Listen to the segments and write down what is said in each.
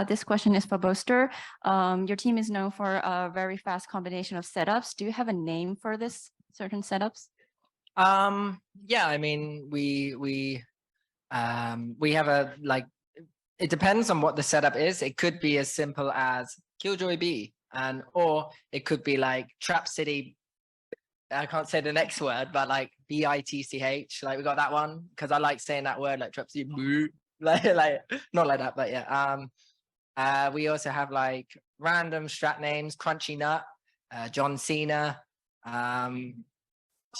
This question is for BOASTER. Your team is known for a very fast combination of setups. Do you have a name for this certain setups? Yeah, I mean, we have a, like, it depends on what the setup is. It could be as simple as Killjoy B, or it could be like Trap City. I can't say the next word, but like BITCH. Like we got that one because I like saying that word, like Trap City. like not like that, but yeah. We also have like random strat names: Crunchy Nut, John Cena,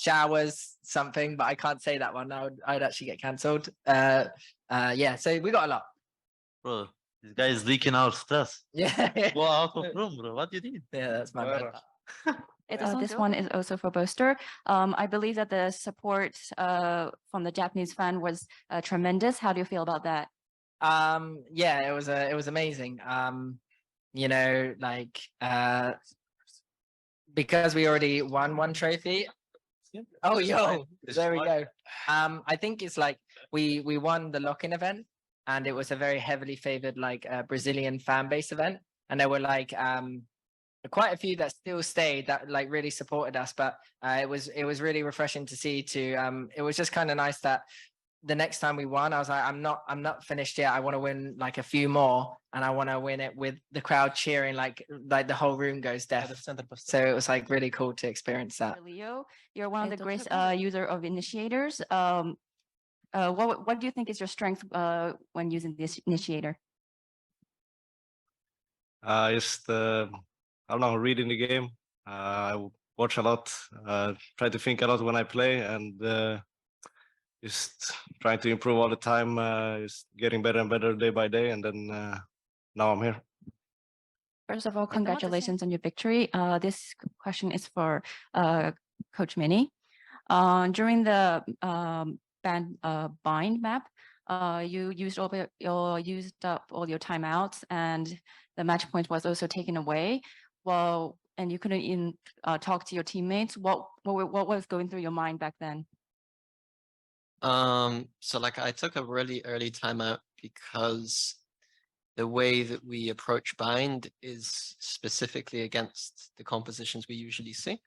Showers something, but I can't say that one. I'd actually get cancelled. Yeah, so we got a lot. Bro, this guy is leaking out stuff. Yeah. Go out of room, bro. What do you need? Yeah, that's my bad. This one is also for BOASTER. I believe that the support from the Japanese fan was tremendous. How do you feel about that? Yeah, it was amazing. You know, like because we already won one trophy. Oh, yo, there we go. I think it's like we won the lock-in event, and it was a very heavily favored like Brazilian fan base event, and there were like quite a few that still stayed that like really supported us. But it was really refreshing to see. It was just kind of nice that the next time we won, I was like, I'm not finished yet. I want to win like a few more, and I want to win it with the crowd cheering, like the whole room goes deaf. So it was like really cool to experience that. Leo, you're one of the great user of initiators. What do you think is your strength when using this initiator? Just I don't know, reading the game. I watch a lot, try to think a lot when I play, and just trying to improve all the time, just getting better and better day by day, and then now I'm here. First of all, congratulations on your victory. This question is for Coach Minnie. During the bind map, you used up all your timeouts, and the match point was also taken away. Well, and you couldn't even talk to your teammates. What was going through your mind back then? So like I took a really early timeout because the way that we approach bind is specifically against the compositions we usually see,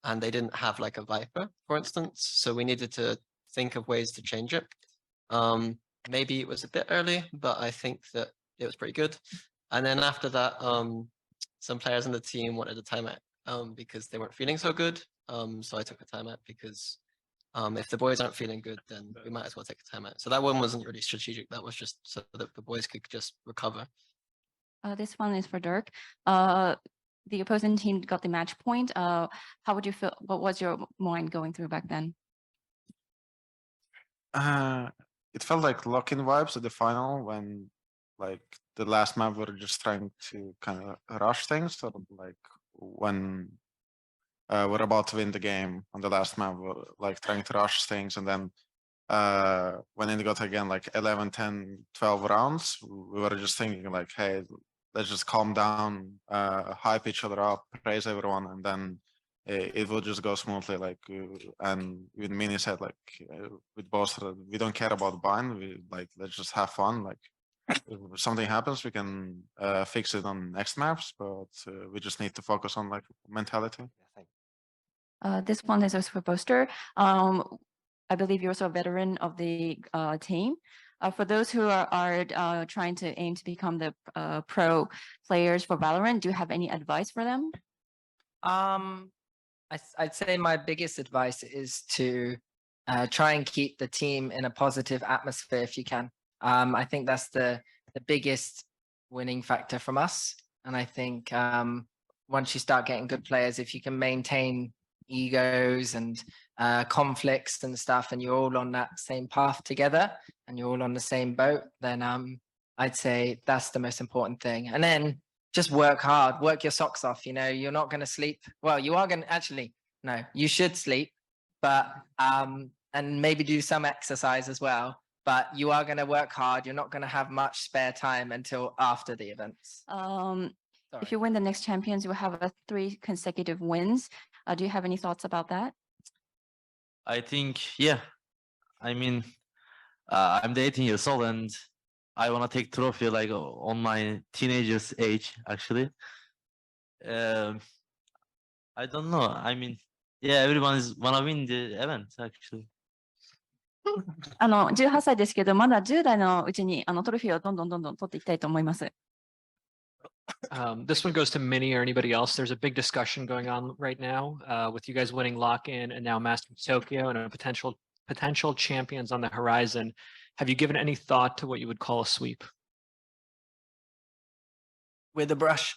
and they didn't have like a Viper, for instance, so we needed to think of ways to change it. Maybe it was a bit early, but I think that it was pretty good. And then after that, some players on the team wanted a timeout because they weren't feeling so good. So I took a timeout because if the boys aren't feeling good, then we might as well take a timeout. So that one wasn't really strategic. That was just so that the boys could just recover. This one is for Dirk. The opposing team got the match point. How would you feel? What was your mind going through back then? It felt like lock-in vibes at the final when, like, the last map we were just trying to kind of rush things. So, like, when we're about to win the game on the last map, we're like trying to rush things, and then when it got again like 11, 10, 12 rounds, we were just thinking like, hey, let's just calm down, hype each other up, praise everyone, and then it will just go smoothly. Like, and with Mini said, like, with BOASTER, we don't care about bind. We like, let's just have fun. Like, if something happens, we can fix it on next maps, but we just need to focus on like mentality. This one is also for BOASTER. I believe you're also a veteran of the team. For those who are trying to aim to become the pro players for Valorant, do you have any advice for them? I'd say my biggest advice is to try and keep the team in a positive atmosphere if you can. I think that's the biggest winning factor from us. And I think once you start getting good players, if you can maintain egos and conflicts and stuff, and you're all on that same path together and you're all on the same boat, then I'd say that's the most important thing. And then just work hard, work your socks off. You know, you're not going to sleep. Well, you are going to actually, no, you should sleep, but and maybe do some exercise as well. But you are going to work hard. You're not going to have much spare time until after the events. If you win the next champions, you will have 3 consecutive wins. Do you have any thoughts about that? I think, yeah. I mean, I'm the 18 years old, and I wanna take trophy like on my teenager's age actually. Um, I don't know. I mean, yeah, everyone is wanna win the event actually. 18歳ですけど、まだ10代のうちにトロフィーをどんどん取っていきたいと思います。This one goes to Mini or anybody else. There's a big discussion going on right now with you guys winning lock-in and now Master Tokyo and a potential champions on the horizon. Have you given any thought to what you would call a sweep? With a brush.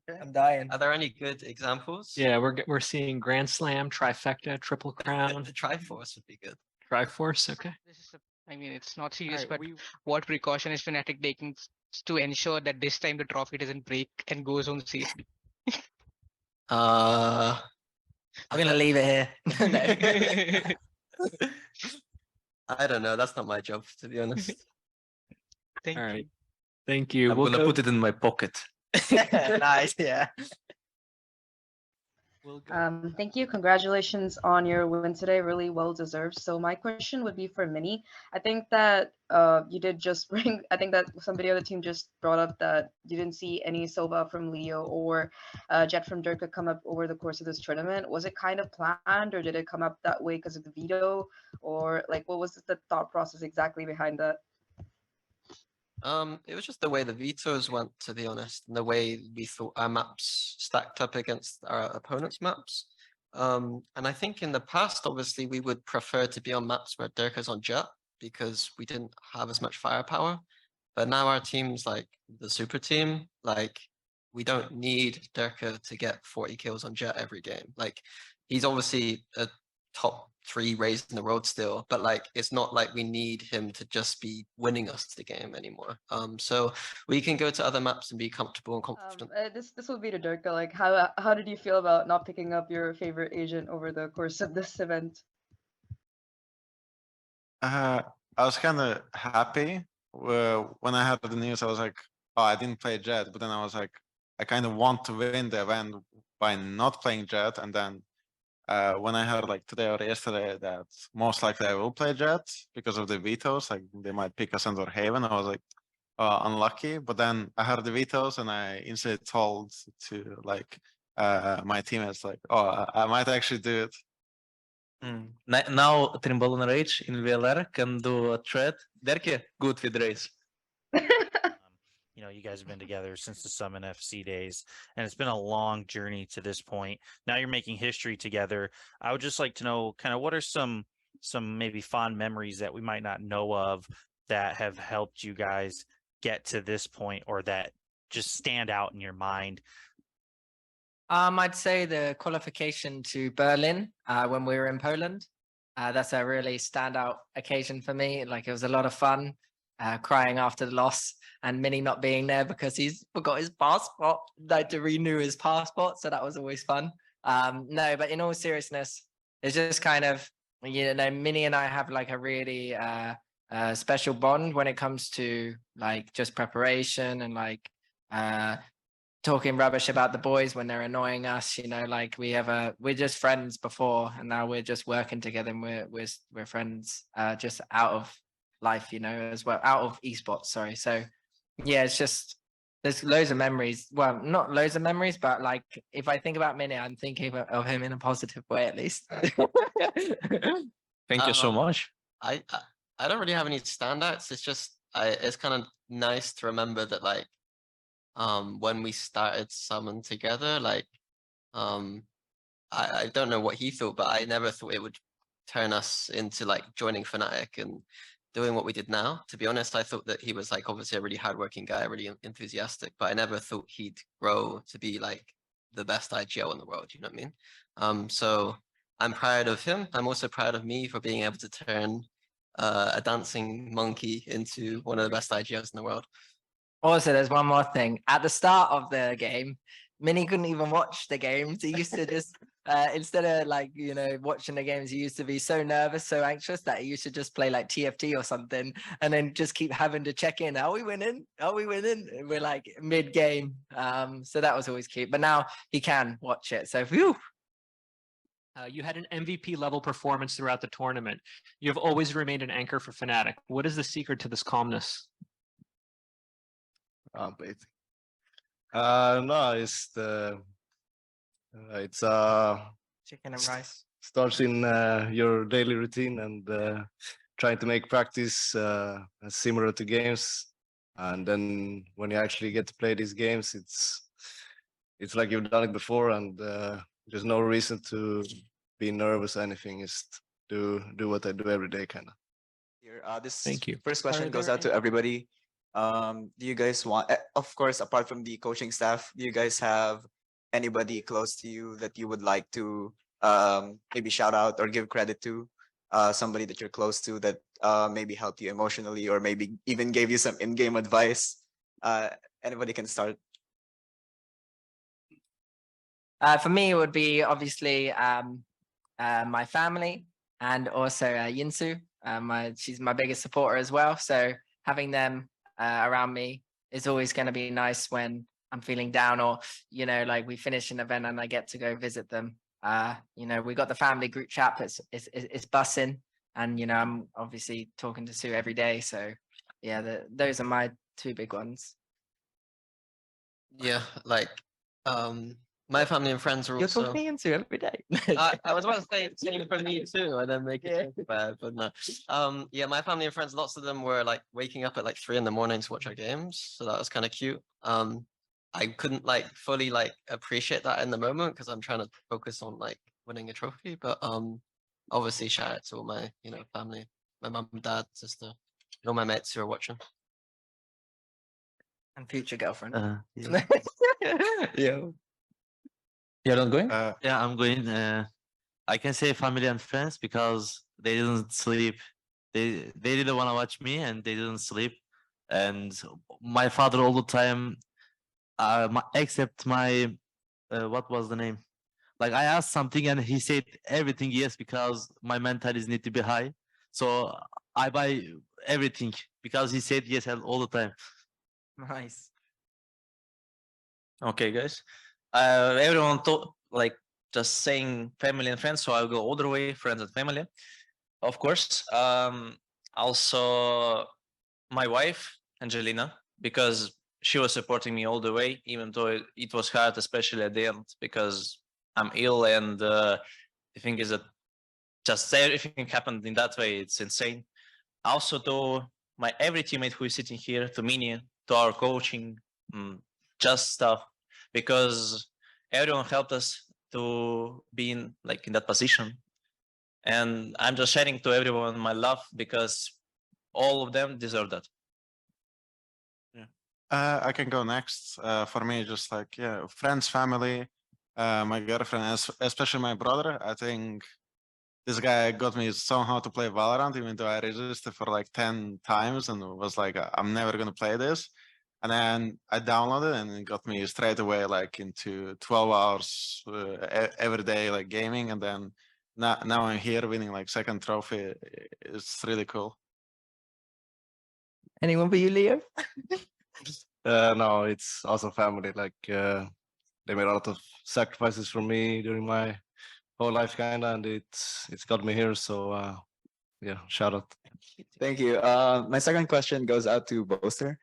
I'm dying. Are there any good examples? Yeah, we're seeing Grand Slam, Trifecta, Triple Crown, The Triforce would be good. Triforce. Okay. This is I mean, it's not serious, Alright, but what precaution is Fnatic taking to ensure that this time the trophy doesn't break and goes home safely? I'm gonna leave it here. No. I don't know. That's not my job, to be honest. Thank All you. right. Thank you. I'm We'll gonna go- put it in my pocket. Nice, yeah. we'll go- Thank you. Congratulations on your win today. Really well deserved. So my question would be for Mini. I think that you did just bring, I think that somebody on the team just brought up that you didn't see any Sova from Leo or Jet from DERKE come up over the course of this tournament. Was it kind of planned or did it come up that way because of the veto? Or like what was the thought process exactly behind that? It was just the way the vetoes went, to be honest, and the way we thought our maps stacked up against our opponent's maps. And I think in the past, obviously, we would prefer to be on maps where DERKE's on Jet because we didn't have as much firepower. But now our team's like the super team, like we don't need DERKE to get 40 kills on Jet every game. Like he's obviously a top 3 raised in the world still, but like it's not like we need him to just be winning us the game anymore. So we can go to other maps and be comfortable and confident. This would be to DERKE. Like how did you feel about not picking up your favorite agent over the course of this event? I was kind of happy when I heard the news. I was like, oh, I didn't play Jet, but then I was like, I kind of want to win the event by not playing Jet. And then when I heard like today or yesterday that most likely I will play Jet because of the vetoes, like they might pick us under Haven, I was like, unlucky. But then I heard the vetoes and I instantly told to like my teammates like, oh, I might actually do it. Now Trimble and Rage in VLR can do a thread. DERKE, good with Race. You know, you guys have been together since the Summon FC days, and it's been a long journey to this point. Now you're making history together. I would just like to know kind of what are some maybe fond memories that we might not know of that have helped you guys get to this point or that just stand out in your mind? I'd say the qualification to Berlin when we were in Poland. That's a really standout occasion for me. Like it was a lot of fun, crying after the loss and Mini not being there because he's forgot his passport, like to renew his passport. So that was always fun. No, but in all seriousness, it's just kind of, you know, Mini and I have like a really special bond when it comes to like just preparation and like talking rubbish about the boys when they're annoying us, you know, like we're just friends before and now we're just working together and we're friends just out of life, you know, as well, out of esports, sorry. So yeah, it's just there's loads of memories. Well, not loads of memories, but like if I think about Mini, I'm thinking of him in a positive way at least. Thank you so much. I don't really have any standouts. It's just it's kind of nice to remember that like when we started Summon together, like I don't know what he thought, but I never thought it would turn us into like joining Fnatic and doing what we did now. To be honest, I thought that he was like obviously a really hardworking guy, really enthusiastic, but I never thought he'd grow to be like the best IGL in the world, you know what I mean? So I'm proud of him. I'm also proud of me for being able to turn a dancing monkey into one of the best IGLs in the world. Also, there's one more thing. At the start of the game, Mini couldn't even watch the games. He used to just, instead of like, you know, watching the games, he used to be so nervous, so anxious that he used to just play like TFT or something and then just keep having to check in. Are we winning? Are we winning? And we're like mid-game. So that was always cute. But now he can watch it. So, phew. You had an MVP level performance throughout the tournament. You have always remained an anchor for Fnatic. What is the secret to this calmness? Basic. No, it's Chicken and rice. starts in your daily routine and trying to make practice similar to games, and then when you actually get to play these games, it's like you've done it before, and there's no reason to be nervous or anything. Just do what I do every day, kind of. Here, this Thank you. first question goes there out to everybody. Do you guys want, of course, apart from the coaching staff, do you guys have anybody close to you that you would like to maybe shout out or give credit to? Somebody that you're close to that maybe helped you emotionally or maybe even gave you some in-game advice? Anybody can start. For me, it would be obviously my family and also YINSU. She's my biggest supporter as well. So having them around me is always going to be nice when I'm feeling down, or, you know, like we finish an event and I get to go visit them. You know, we got the family group chat, it's bussing, and, you know, I'm obviously talking to Sue every day. So yeah, those are my two big ones. Yeah, like my family and friends are You're also. talking to Sue every day. I was about to say same for me too, and then make it bad, but no. Yeah, my family and friends, lots of them were like waking up at like 3 a.m. to watch our games, so that was kind of cute. I couldn't like fully like appreciate that in the moment because I'm trying to focus on like winning a trophy, but obviously shout out to all my, you know, family, my mum, dad, sister, and all my mates who are watching. And future girlfriend. Yeah. Yeah. You're not going? Yeah, I'm going. I can say family and friends because they didn't sleep. They didn't want to watch me and they didn't sleep. And my father all the time, except my what was the name? Like I asked something and he said everything yes because my mentalities need to be high. So I buy everything because he said yes all the time. Nice. Okay, guys. Everyone thought like just saying family and friends, so I'll go all the way, friends and family, of course. Also my wife, Angelina, because she was supporting me all the way, even though it was hard, especially at the end, because I'm ill, and the thing is that just everything happened in that way. It's insane. Also to my every teammate who is sitting here, to Mini, to our coaching, just stuff, because everyone helped us to be in like in that position. And I'm just sharing to everyone my love because all of them deserve that. I can go next. For me, just like, yeah, friends, family, my girlfriend, especially my brother. I think this guy got me somehow to play Valorant, even though I resisted for like 10 times and was like, I'm never gonna play this. And then I downloaded and it got me straight away like into 12 hours every day, like gaming. And then now I'm here winning like second trophy. It's really cool. Anyone but you, Leo? No, it's also family. Like they made a lot of sacrifices for me during my whole life, kinda, and it's got me here. So yeah, shout out. Thank you. My second question goes out to BOASTER.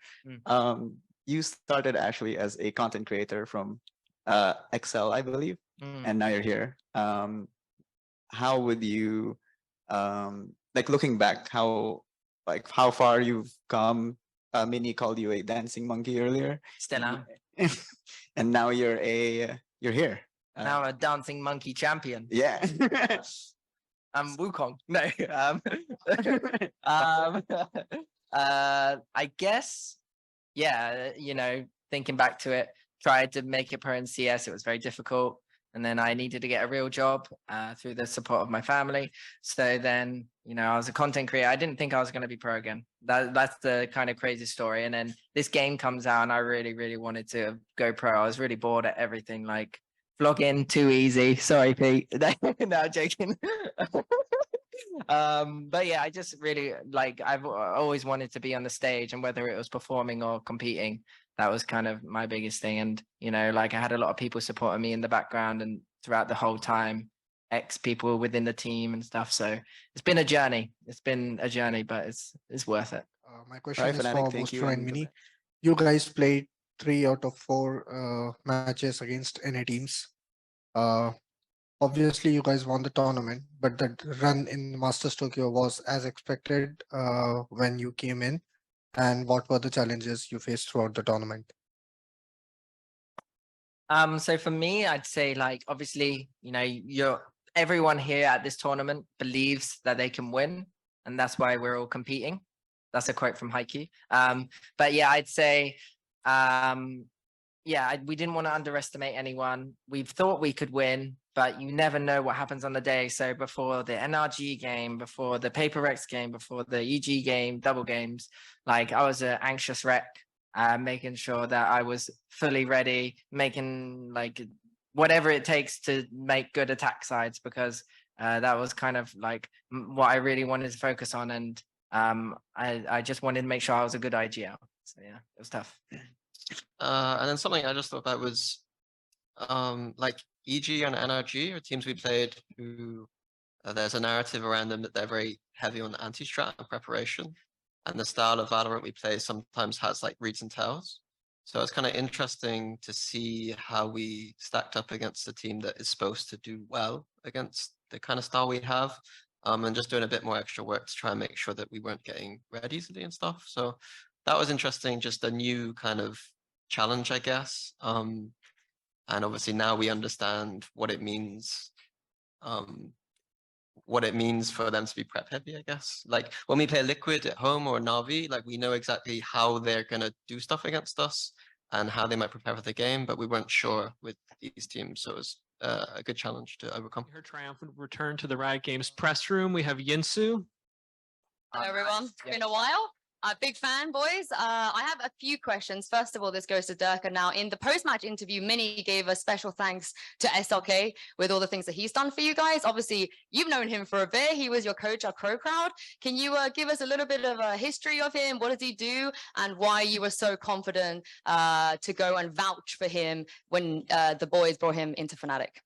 You started actually as a content creator from Excel, I believe, and now you're here. How would you, like looking back, how far you've come? Mini called you a dancing monkey earlier. Still am. And now you're here. Now I'm a dancing monkey champion. Yeah. I'm Wukong. No. I guess, yeah, you know, thinking back to it, tried to make it pro in CS. It was very difficult. And then I needed to get a real job through the support of my family. So then, you know, I was a content creator. I didn't think I was going to be pro again. That's the kind of crazy story. And then this game comes out and I really, really wanted to go pro. I was really bored at everything. Like, vlogging too easy. Sorry, Pete. No, I'm joking. But yeah, I just really like, I've always wanted to be on the stage, and whether it was performing or competing, that was kind of my biggest thing. And, you know, like I had a lot of people supporting me in the background and throughout the whole time. X people within the team and stuff. So it's been a journey. It's been a journey, but it's worth it. My question Right, is FNATIC, for thank you. Booster and Mini. You guys played 3 out of 4 matches against NA teams. Obviously, you guys won the tournament, but the run in Masters Tokyo was as expected when you came in. And what were the challenges you faced throughout the tournament? So for me, I'd say like obviously, you know, everyone here at this tournament believes that they can win, and that's why we're all competing. That's a quote from Haiku. But yeah, I'd say yeah, we didn't want to underestimate anyone. We thought we could win, but you never know what happens on the day. So before the NRG game, before the Paper Rex game, before the EG game, double games, like I was an anxious wreck, making sure that I was fully ready, making like whatever it takes to make good attack sides, because that was kind of like what I really wanted to focus on. And I just wanted to make sure I was a good IGL. So yeah, it was tough. And then something I just thought about was like EG and NRG are teams we played who there's a narrative around them that they're very heavy on anti-strat and preparation. And the style of Valorant we play sometimes has like reads and tells. So it's kind of interesting to see how we stacked up against a team that is supposed to do well against the kind of style we have. And just doing a bit more extra work to try and make sure that we weren't getting red easily and stuff. So that was interesting, just a new kind of challenge, I guess. And obviously now we understand what it means for them to be prep heavy, I guess. Like when we play Liquid at home or Na'Vi, like we know exactly how they're gonna do stuff against us and how they might prepare for the game, but we weren't sure with these teams. So it was a good challenge to overcome. Her triumphant return to the Riot Games press room. We have YINSU. Hello, everyone. It's been a while. Big fan, boys. I have a few questions. First of all, this goes to DERKE. Now, in the post-match interview, Mini gave a special thanks to SLK with all the things that he's done for you guys. Obviously, you've known him for a bit. He was your coach at Crow Crowd. Can you give us a little bit of a history of him? What does he do? And why you were so confident to go and vouch for him when the boys brought him into FNATIC?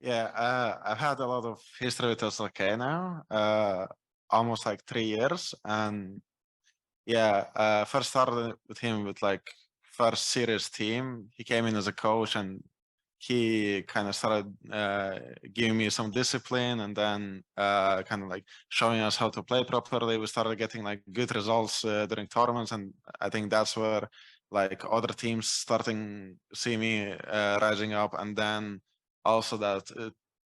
Yeah, I've had a lot of history with SLK now. Almost like 3 years, and yeah, first started with him with like first serious team. He came in as a coach, and he kind of started giving me some discipline, and then kind of like showing us how to play properly. We started getting like good results during tournaments, and I think that's where like other teams starting see me rising up, and then also that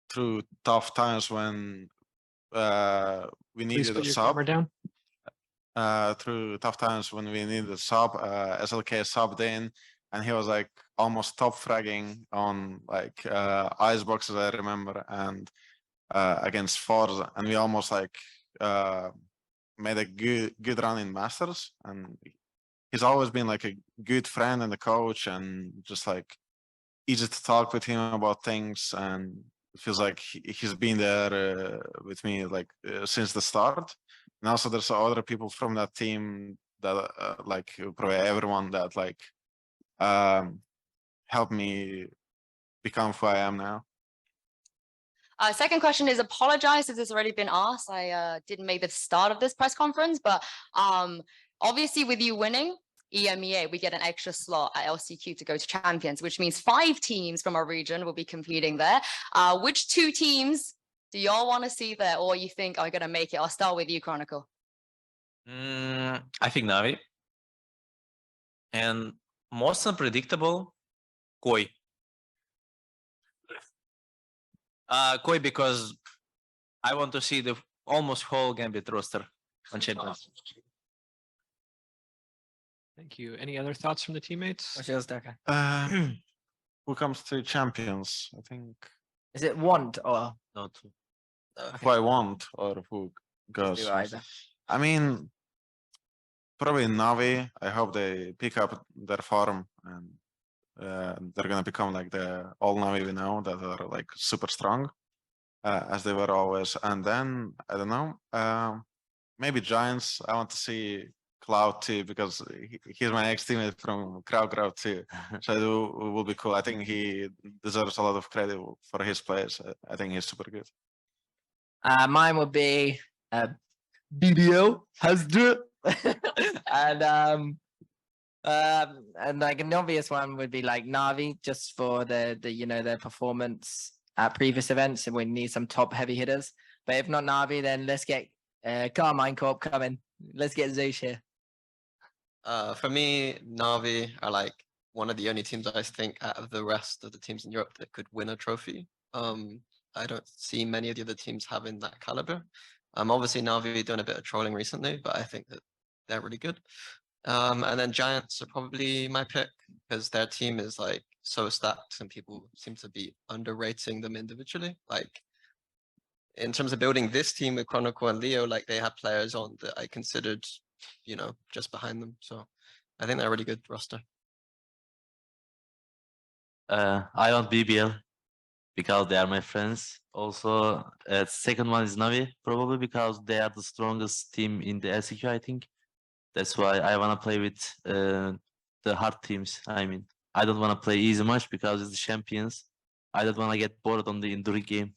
through tough times when we needed a sub. Through tough times when we needed a sub, SLK subbed in, and he was like almost top fragging on like ice boxes, I remember, and against Forza, and we almost like made a good run in Masters. And he's always been like a good friend and a coach, and just like easy to talk with him about things, and it feels like he's been there with me like since the start. And also there's other people from that team that like probably everyone that like helped me become who I am now. Second question is, apologize if this has already been asked. I didn't make the start of this press conference, but obviously with you winning EMEA, we get an extra slot at LCQ to go to Champions, which means 5 teams from our region will be competing there. Which 2 teams do y'all want to see there, or you think are going to make it? I'll start with you, Chronicle. I think Na'Vi. And most unpredictable, Koi. Koi, because I want to see the almost whole Gambit roster on Champions. Thank you. Any other thoughts from the teammates? Who comes to Champions? I think. Is it want or not? Who I want or who goes? I mean, probably Na'Vi. I hope they pick up their form, and they're gonna become like the all Na'Vi we know, that are like super strong, as they were always. And then I don't know, maybe Giants. I want to see Cloud too, because he's my ex-teammate from Crowd too. So it will be cool. I think he deserves a lot of credit for his players. I think he's super good. Mine would be BBO Hasdru. And like an obvious one would be like Navi, just for the their performance at previous events, and we need some top heavy hitters. But if not Navi, then let's get Carmine Corp coming. Let's get Zeus here. For me, Navi are like one of the only teams I think out of the rest of the teams in Europe that could win a trophy. I don't see many of the other teams having that caliber. Obviously Navi doing a bit of trolling recently, but I think that they're really good. And then Giants are probably my pick because their team is like so stacked and people seem to be underrating them individually. Like in terms of building this team with Chronicle and Leo, like they have players on that I considered, just behind them. So I think they're a really good roster. I want BBL because they are my friends. Also, second one is Navi, probably because they are the strongest team in the LCQ, I think. That's why I want to play with the hard teams. I mean, I don't want to play easy much because it's the champions. I don't want to get bored on the enduring game.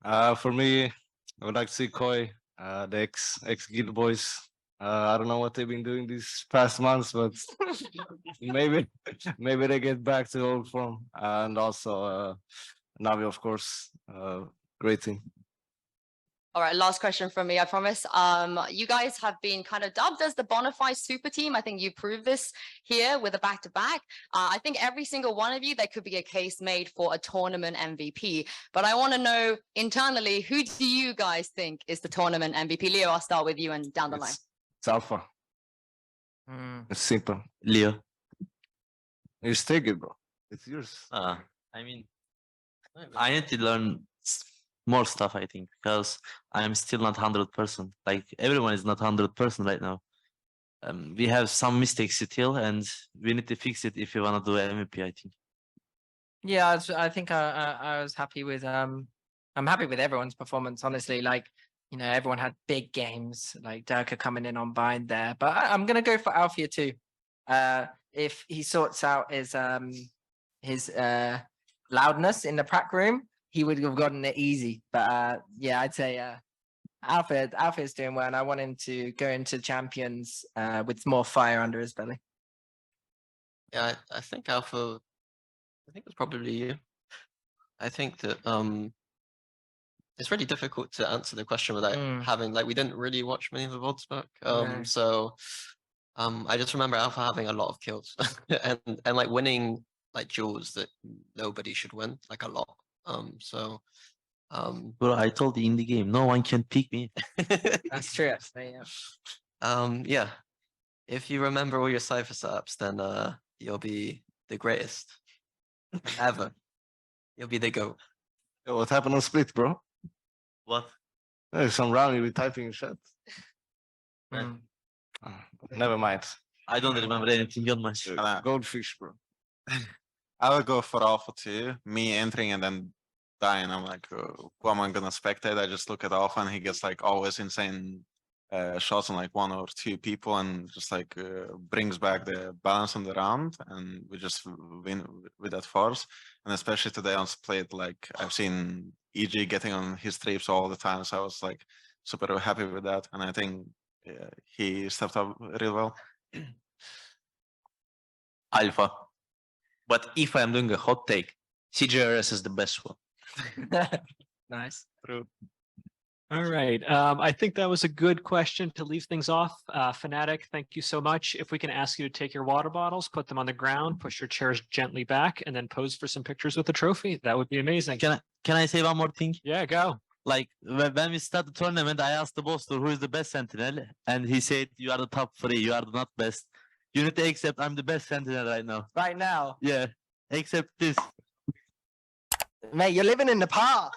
For me, I would like to see Koi, the ex Guild boys. I don't know what they've been doing these past months, but maybe they get back to old form. And also Navi, of course, great team. All right, last question from me, I promise. You guys have been kind of dubbed as the Bonafide super team. I think you proved this here with a back-to-back. I think every single one of you, there could be a case made for a tournament MVP. But I want to know internally, who do you guys think is the tournament MVP? Leo, I'll start with you and down the line. It's Alpha. It's simple. Leo. You just take it, bro. It's yours. I mean, I need to learn more stuff, I think, because I'm still not 100%. Like everyone is not 100% right now. We have some mistakes still, and we need to fix it if you want to do MVP, I think. Yeah, I think I was happy with I'm happy with everyone's performance, honestly. Like, everyone had big games, like DERKE coming in on bind there. But I'm gonna go for ALFAER too. If he sorts out his loudness in the prac room, he would have gotten it easy. But yeah, I'd say ALFAER's doing well, and I want him to go into champions with more fire under his belly. Yeah, I think Alpha, I think it's probably you. I think that it's really difficult to answer the question without having, like, we didn't really watch many of the VODs back. So I just remember Alpha having a lot of kills and like winning like duels that nobody should win, like a lot. Bro, I told you in the game, no one can pick me. That's true, actually, yeah. Yeah. If you remember all your cipher setups, then you'll be the greatest ever. You'll be the GOAT. Yo, what happened on Split, bro? What? There's some round you be typing in chat. Never mind. I don't remember anything on my Goldfish, bro. I would go for Alpha too. Me entering and then dying. I'm like, who am I gonna spectate? I just look at Alpha and he gets like always insane shots on like 1 or 2 people and just like brings back the balance on the round, and we just win with that force. And especially today on Split, like I've seen EG getting on his trips all the time, so I was like super happy with that, and I think he stepped up real well. Alpha. But if I'm doing a hot take, CJRS is the best one. Nice. True. All right. I think that was a good question to leave things off. FNATIC, thank you so much. If we can ask you to take your water bottles, put them on the ground, push your chairs gently back, and then pose for some pictures with the trophy, that would be amazing. Can I say one more thing? Yeah, go. Like when we start the tournament, I asked the BOASTER who is the best sentinel, and he said, "You are the top 3. You are not best. You need to accept I'm the best sentinel right now." Right now? Yeah. Accept this. Mate, you're living in the past.